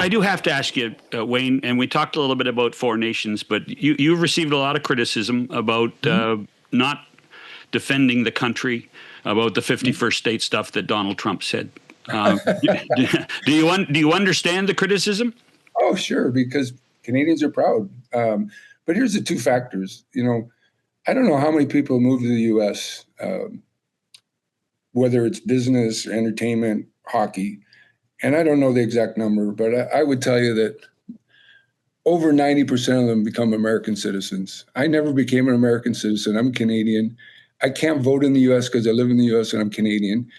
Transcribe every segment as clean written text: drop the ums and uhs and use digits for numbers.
I do have to ask you, Wayne, and we talked a little bit about four nations, but you've received a lot of criticism about not defending the country, about the 51st state stuff that Donald Trump said. Do you understand the criticism? Oh, sure, because Canadians are proud. But here's the two factors. I don't know how many people move to the U.S., whether it's business, entertainment, hockey, and I don't know the exact number, but I would tell you that over 90% of them become American citizens. I never became an American citizen. I'm Canadian. I can't vote in the U.S. because I live in the U.S. and I'm Canadian.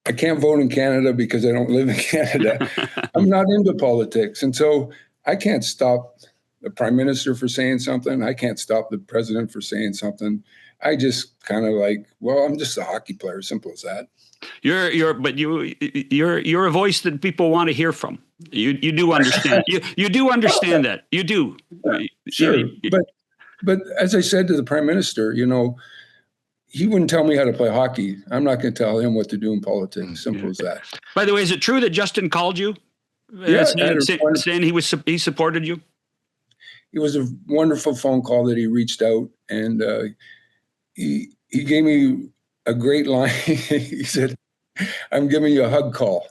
I can't vote in Canada because I don't live in Canada. I'm not into politics. And so I can't stop the prime minister for saying something. I can't stop the president for saying something. I just kind of I'm just a hockey player. Simple as that. You're a voice that people want to hear from. You do understand. you do understand that. You do. Sure. But as I said to the prime minister, he wouldn't tell me how to play hockey. I'm not going to tell him what to do in politics. Simple as that. By the way, is it true that Justin called you? Yeah, saying he supported you? It was a wonderful phone call that he reached out, and he gave me a great line. He said, "I'm giving you a hug call."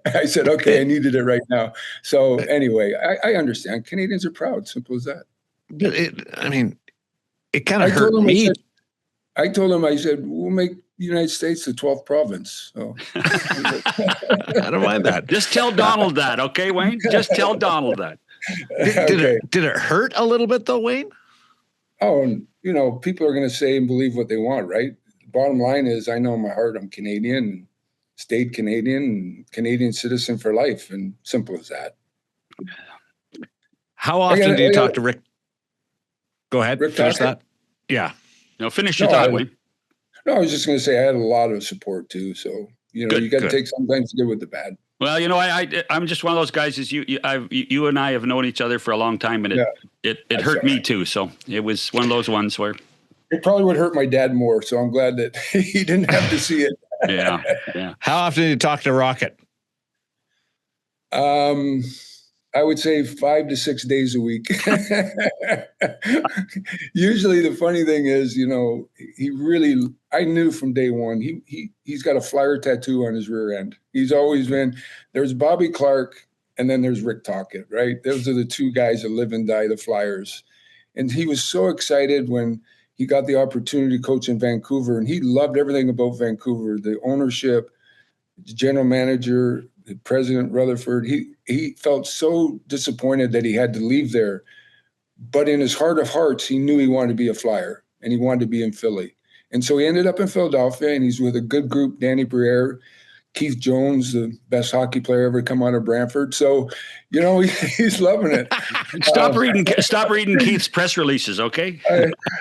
I said, "Okay, I needed it right now." So anyway, I understand. Canadians are proud. Simple as that. It kind of hurt me. I told him, I said, we'll make the United States the 12th province. So I don't mind that. Just tell Donald that, okay, Wayne? Just tell Donald that. Did it hurt a little bit though, Wayne? Oh, people are going to say and believe what they want, right? The bottom line is, I know in my heart I'm Canadian, and stayed Canadian, and Canadian citizen for life, and simple as that. How often do you talk to Rick? Go ahead. Rick finish Tocchet? that. Yeah. No, finish your thought, Wayne. No, I was just going to say I had a lot of support too. So, you got to take sometimes the good with the bad. Well, I'm just one of those guys. You and I have known each other for a long time, and it hurt me too. So it was one of those ones where it probably would hurt my dad more. So I'm glad that he didn't have to see it. Yeah. How often do you talk to Rocket? I would say 5 to 6 days a week. Usually the funny thing is, I knew from day one, he's got a Flyer tattoo on his rear end. He's always been, there's Bobby Clark and then there's Rick Tocchet, right? Those are the two guys that live and die the Flyers. And he was so excited when he got the opportunity to coach in Vancouver, and he loved everything about Vancouver, the ownership, the general manager, the president, Rutherford. He felt so disappointed that he had to leave there. But in his heart of hearts, he knew he wanted to be a Flyer, and he wanted to be in Philly. And so he ended up in Philadelphia, and he's with a good group, Danny Briere, Keith Jones, the best hockey player ever come out of Brantford. So, he's loving it. Stop reading Keith's press releases, okay?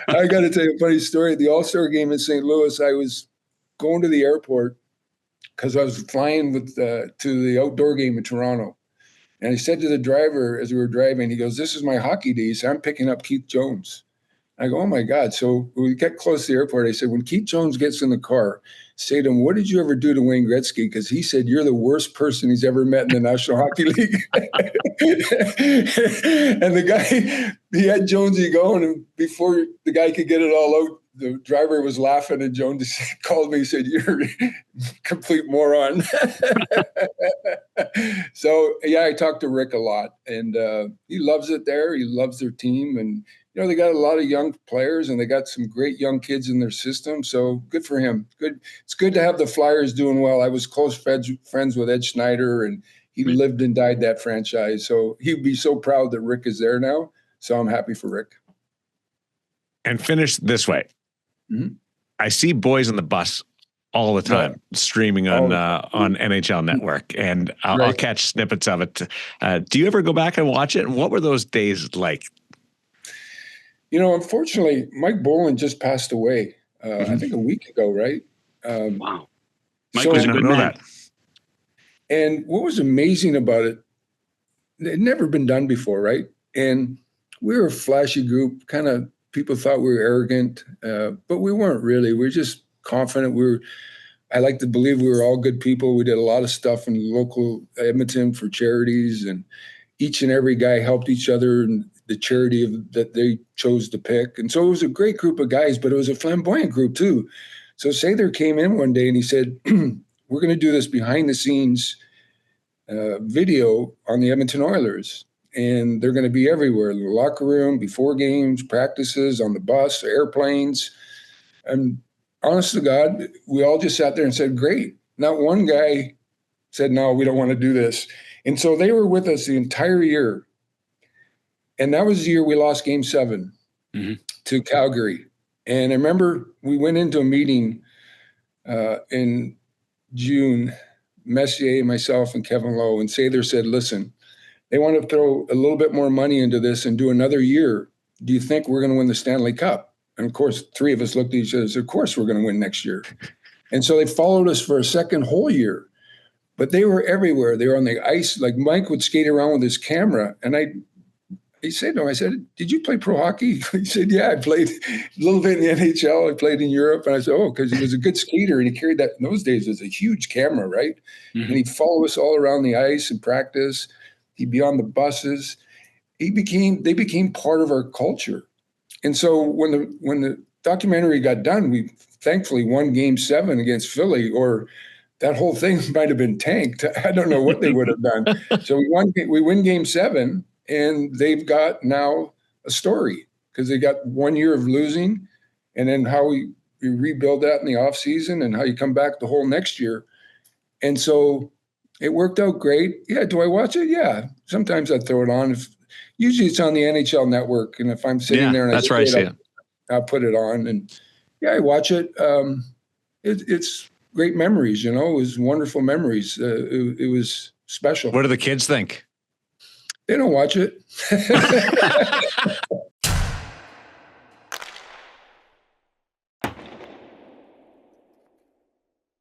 I got to tell you a funny story. The All-Star game in St. Louis, I was going to the airport because I was flying to the outdoor game in Toronto. And I said to the driver as we were driving, he goes, "This is my hockey day." He said, "I'm picking up Keith Jones." I go, "Oh my God." So when we get close to the airport, I said, "When Keith Jones gets in the car, say to him, what did you ever do to Wayne Gretzky? Because he said you're the worst person he's ever met in the National Hockey League." And the guy, he had Jonesy going, and before the guy could get it all out, the driver was laughing, and Jones called me and said, "You're a complete moron." So, I talked to Rick a lot, and he loves it there. He loves their team, and they got a lot of young players, and they got some great young kids in their system. So good for him. Good. It's good to have the Flyers doing well. I was close friends with Ed Schneider, and he lived and died that franchise. So he'd be so proud that Rick is there now. So I'm happy for Rick. And finish this way. Mm-hmm. I see Boys on the Bus all the time streaming on NHL Network, and I'll catch snippets of it. Do you ever go back and watch it? And what were those days like? Unfortunately, Mike Boland just passed away, I think a week ago, right? Wow. Mike was a good man. And what was amazing about it had never been done before, right? And we were a flashy group, kind of people thought we were arrogant, but we weren't really. We were just confident. I like to believe we were all good people. We did a lot of stuff in local Edmonton for charities, and each and every guy helped each other in the charity that they chose to pick. And so it was a great group of guys, but it was a flamboyant group too. So Sather came in one day and he said, we're going to do this behind the scenes video on the Edmonton Oilers. And they're going to be everywhere, in the locker room, before games, practices, on the bus, airplanes. And honest to God, we all just sat there and said, great. Not one guy said, no, we don't want to do this. And so they were with us the entire year. And that was the year we lost Game 7 to Calgary. And I remember we went into a meeting in June, Messier, myself, and Kevin Lowe, and Sather said, listen, they want to throw a little bit more money into this and do another year. Do you think we're going to win the Stanley Cup? And of course, three of us looked at each other and said, of course we're going to win next year. And so they followed us for a second whole year. But they were everywhere. They were on the ice. Like Mike would skate around with his camera. And he said, no, I said, did you play pro hockey? He said, yeah, I played a little bit in the NHL. I played in Europe. And I said, oh, because he was a good skater. And he carried that, in those days, it was a huge camera, right? And he'd follow us all around the ice and practice. He'd be on the buses. They became part of our culture. And so when the documentary got done, we thankfully won Game 7 against Philly, or that whole thing might have been tanked. I don't know what they would have done. So we win Game 7, and they've got now a story because they got 1 year of losing, and then how we rebuild that in the off season and how you come back the whole next year. And so it worked out great. Yeah. Do I watch it? Yeah. Sometimes I throw it on. Usually it's on the NHL Network, and if I'm sitting there and that's where I see it, I'll put it on, and yeah, I watch it. It's great memories, it was wonderful memories. It was special. What do the kids think? They don't watch it.